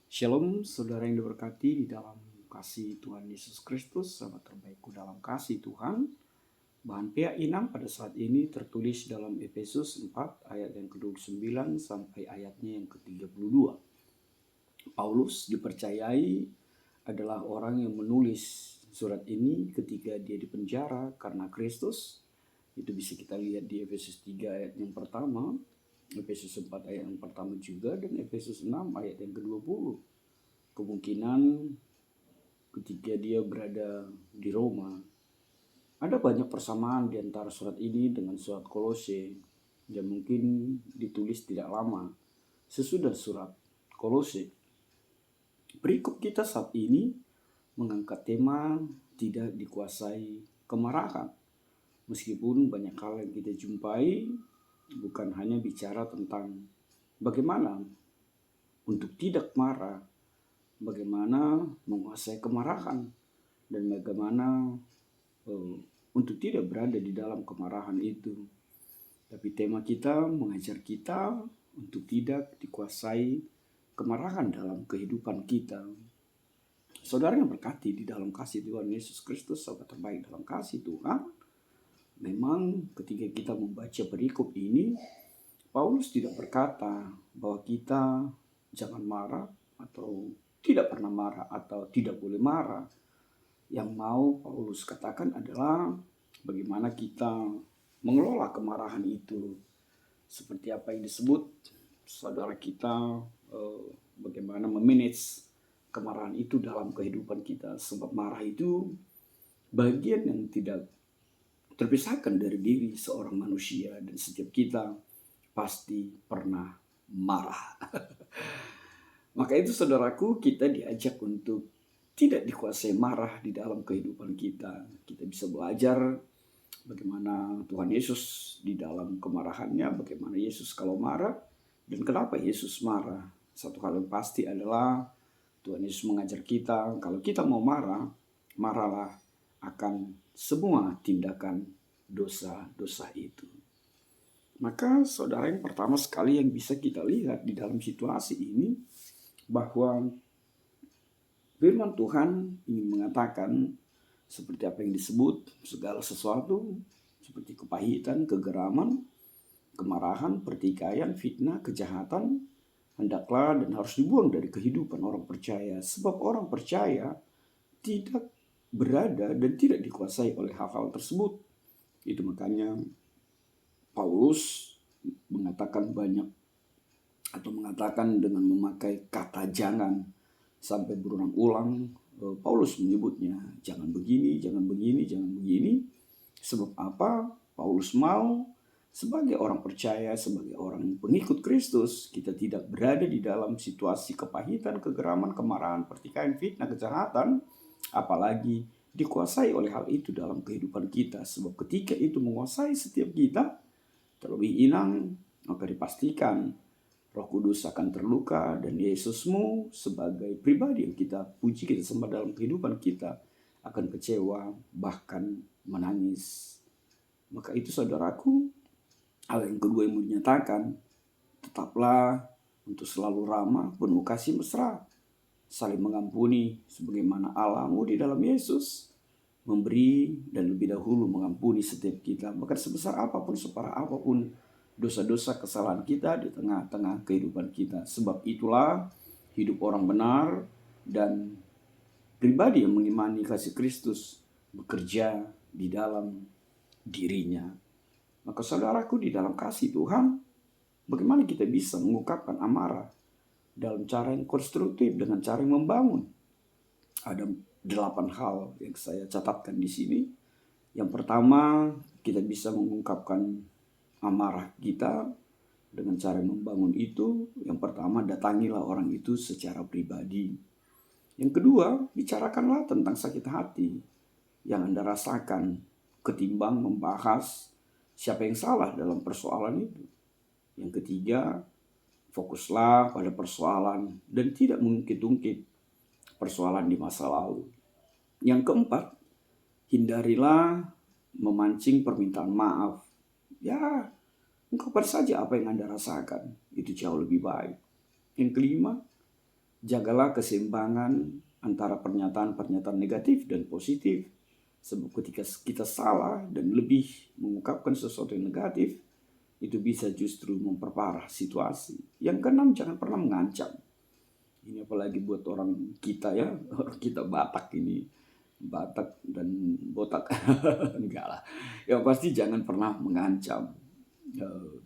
Shalom, saudara yang diberkati di dalam kasih Tuhan Yesus Kristus, sahabat terbaikku dalam kasih Tuhan. Bahan PA Inang pada saat ini tertulis dalam Efesus 4 ayat yang ke-29 sampai ayatnya yang ke-32. Paulus dipercayai adalah orang yang menulis surat ini ketika dia dipenjara karena Kristus. Itu bisa kita lihat di Efesus 3 ayat yang pertama, Efesus 4 ayat yang pertama juga, dan Efesus 6 ayat yang ke-20. Kemungkinan ketika dia berada di Roma, ada banyak persamaan di antara surat ini dengan surat Kolose yang mungkin ditulis tidak lama sesudah surat Kolose. Berikut kita saat ini mengangkat tema tidak dikuasai kemarahan. Meskipun banyak hal yang kita jumpai bukan hanya bicara tentang bagaimana untuk tidak marah, bagaimana menguasai kemarahan, dan bagaimana untuk tidak berada di dalam kemarahan itu. Tapi tema kita mengajar kita untuk tidak dikuasai kemarahan dalam kehidupan kita. Saudara yang berkati di dalam kasih Tuhan Yesus Kristus, sahabat terbaik dalam kasih Tuhan, memang ketika kita membaca perikop ini, Paulus tidak berkata bahwa kita jangan marah atau tidak pernah marah atau tidak boleh marah. Yang mau Paulus katakan adalah bagaimana kita mengelola kemarahan itu. Seperti apa yang disebut saudara kita, bagaimana memanage kemarahan itu dalam kehidupan kita. Sebab marah itu bagian yang tidak terpisahkan dari diri seorang manusia, dan setiap kita pasti pernah marah. Maka itu saudaraku, kita diajak untuk tidak dikuasai marah di dalam kehidupan kita. Kita bisa belajar bagaimana Tuhan Yesus di dalam kemarahannya, bagaimana Yesus kalau marah, dan kenapa Yesus marah. Satu hal yang pasti adalah Tuhan Yesus mengajar kita, kalau kita mau marah, marahlah akan semua tindakan dosa-dosa itu. Maka saudara, yang pertama sekali yang bisa kita lihat di dalam situasi ini, bahwa firman Tuhan ingin mengatakan seperti apa yang disebut, segala sesuatu seperti kepahitan, kegeraman, kemarahan, pertikaian, fitnah, kejahatan, hendaklah dan harus dibuang dari kehidupan orang percaya. Sebab orang percaya tidak berada dan tidak dikuasai oleh hal-hal tersebut. Itu makanya Paulus mengatakan banyak, atau mengatakan dengan memakai kata jangan sampai berulang-ulang. Paulus menyebutnya jangan begini, jangan begini, jangan begini. Sebab apa? Paulus mau sebagai orang percaya, sebagai orang pengikut Kristus, kita tidak berada di dalam situasi kepahitan, kegeraman, kemarahan, pertikaian, fitnah, kejahatan, apalagi dikuasai oleh hal itu dalam kehidupan kita. Sebab ketika itu menguasai setiap kita, terlebih Inang, maka dipastikan Roh Kudus akan terluka, dan Yesusmu sebagai pribadi yang kita puji, kita sembah dalam kehidupan kita akan kecewa, bahkan menangis. Maka itu saudaraku, hal yang kedua yang mau dinyatakan, tetaplah untuk selalu ramah, penuh kasih mesra, saling mengampuni sebagaimana Allahmu di dalam Yesus memberi dan lebih dahulu mengampuni setiap kita, bahkan sebesar apapun, separah apapun dosa-dosa kesalahan kita di tengah-tengah kehidupan kita. Sebab itulah hidup orang benar dan pribadi yang mengimani kasih Kristus bekerja di dalam dirinya. Maka saudaraku di dalam kasih Tuhan, bagaimana kita bisa mengungkapkan amarah dalam cara yang konstruktif, dengan cara yang membangun? Ada 8 hal yang saya catatkan di sini. Yang pertama, kita bisa mengungkapkan amarah kita dengan cara membangun itu. Yang pertama, datangilah orang itu secara pribadi. Yang kedua, bicarakanlah tentang sakit hati yang Anda rasakan, ketimbang membahas siapa yang salah dalam persoalan itu. Yang ketiga, fokuslah pada persoalan dan tidak mengungkit-ungkit persoalan di masa lalu. Yang keempat, hindarilah memancing permintaan maaf. Ya, ungkapkan saja apa yang Anda rasakan. Itu jauh lebih baik. Yang kelima, Jagalah keseimbangan antara pernyataan-pernyataan negatif dan positif. Sebab ketika kita salah dan lebih mengungkapkan sesuatu yang negatif, itu bisa justru memperparah situasi. Yang keenam, jangan pernah mengancam. Ini apalagi buat orang kita ya, orang kita Batak ini. Batak dan botak. Enggak lah. Yang pasti jangan pernah mengancam.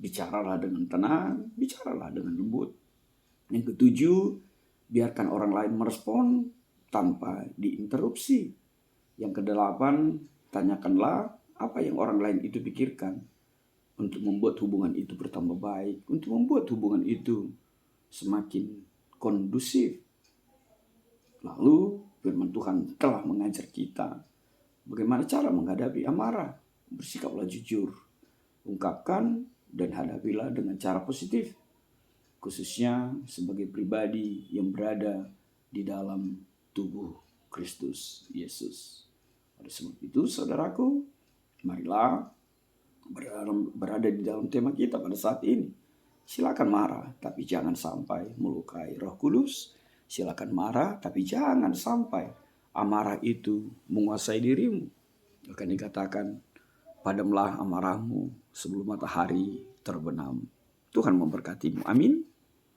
Bicaralah dengan tenang, bicaralah dengan lembut. Yang ketujuh, biarkan orang lain merespon tanpa diinterupsi. Yang kedelapan, tanyakanlah apa yang orang lain itu pikirkan untuk membuat hubungan itu bertambah baik, untuk membuat hubungan itu semakin kondusif. Lalu firman Tuhan telah mengajar kita bagaimana cara menghadapi amarah. Bersikaplah jujur, ungkapkan dan hadapilah dengan cara positif, khususnya sebagai pribadi yang berada di dalam tubuh Kristus Yesus. Oleh sebab itu, saudaraku, marilah berada di dalam tema kita pada saat ini. Silakan marah, tapi jangan sampai melukai Roh Kudus. Silakan marah, tapi jangan sampai amarah itu menguasai dirimu. Akan dikatakan, padamlah amarahmu sebelum matahari terbenam. Tuhan memberkatimu. Amin.